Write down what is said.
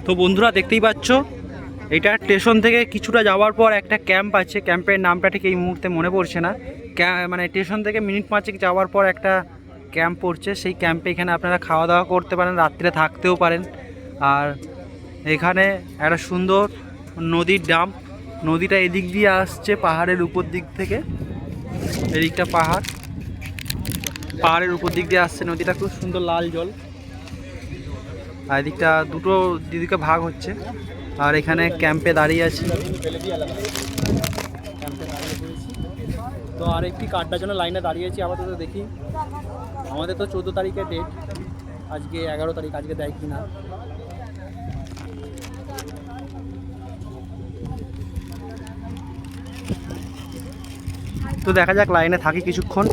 তো বন্ধুরা দেখতেই পাচ্ছ, এটা স্টেশন থেকে কিছুটা যাওয়ার পর একটা ক্যাম্প আছে। ক্যাম্পের নামটা ঠিক এই মুহূর্তে মনে পড়ছে না। মানে স্টেশন থেকে মিনিট 5 যাওয়ার পর একটা ক্যাম্প পড়ছে। সেই ক্যাম্পে এখানে আপনারা খাওয়া দাওয়া করতে পারেন, রাত্রে থাকতেও পারেন। আর এখানে একটা সুন্দর নদীর ডাম, নদীটা এদিক দিয়ে আসছে পাহাড়ের উপর দিক থেকে। এদিকটা পাহাড়ের উপর দিক দিয়ে আসছে নদীটা, খুব সুন্দর লাল জল। আর এদিকটা দুটো দিদিকে ভাগ হচ্ছে। আর এখানে ক্যাম্পে দাঁড়িয়ে আছি, তো আর একটি কার্ডটার জন্য লাইনে দাঁড়িয়ে আছি। আপাতত দেখি, আমাদের তো 14 তারিখে ডেট, আজকে 11 তারিখ, আজকে দেয় কি না। তো দেখা যাক, লাইনে থাকি কিছুক্ষণ।